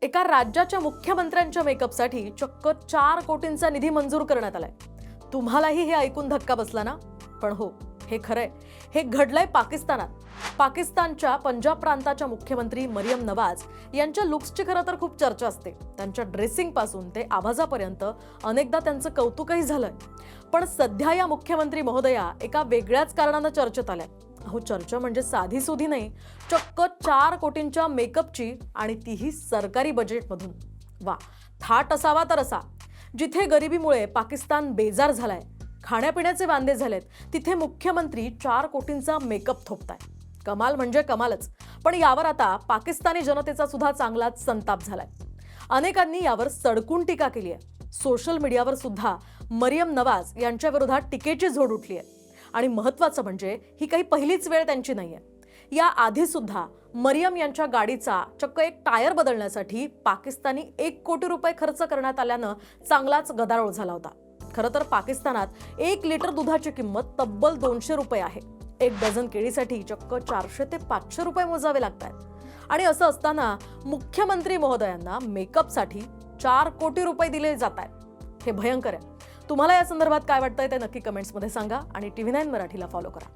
एका राज्याच्या मुख्यमंत्र्यांच्या मेकअपसाठी चक्क 4 कोटींचा निधी मंजूर करण्यात आलाय। तुम्हालाही हे ऐकून धक्का बसला ना? पण हो, हे खरंय। हे घडलंय पाकिस्तानात। पाकिस्तानच्या पंजाब प्रांताच्या मुख्यमंत्री मरियम नवाज यांच्या लुक्सची खरं तर खूप चर्चा असते। त्यांच्या ड्रेसिंग पासून ते आवाजापर्यंत अनेकदा त्यांचं कौतुकही झालंय। पण सध्या या मुख्यमंत्री महोदया एका वेगळ्याच कारणानं चर्चेत आल्या। अहो, चर्चा म्हणजे साधी सुधी नाही, चक्क 4 कोटींच्या मेकअपची, आणि तीही सरकारी बजेटमधून। वा, थाट असावा तर असा। जिथे गरिबीमुळे पाकिस्तान बेजार झालाय, खाण्यापिण्याचे वांदे झालेत, तिथे मुख्यमंत्री 4 कोटींचा मेकअप थोपताय। कमाल म्हणजे कमालच। पण यावर आता पाकिस्तानी जनतेचा सुद्धा चांगलाच संताप झालाय। अनेकांनी यावर सडकून टीका केली आहे। सोशल मीडियावर सुद्धा मरियम नवाज यांच्या विरोधात टीकेची झोड उठली आहे। आणि महत्त्वाचं म्हणजे ही काही पहिलीच वेळ त्यांची नाहीये। या आधी सुद्धा मरियम यांच्या गाडीचा चक्क एक टायर बदलण्यासाठी पाकिस्तानी 1 कोटी रुपये खर्च करण्यात आल्यानं चांगलाच गदारोळ झाला होता। खरं तर पाकिस्तानात 1 लिटर दुधाची किंमत तब्बल 200 रुपये आहे। 1 डझन केळीसाठी चक्क 400 ते 500 रुपये मोजावे लागतात। आणि असं असताना मुख्यमंत्री महोदयांना मेकअपसाठी 4 कोटी रुपये दिले जात आहेत। हे भयंकर आहे। तुम्हाला या संदर्भात काय वाटतंय ते नक्की कमेंट्समध्ये सांगा आणि TV9 मराठीला फॉलो करा।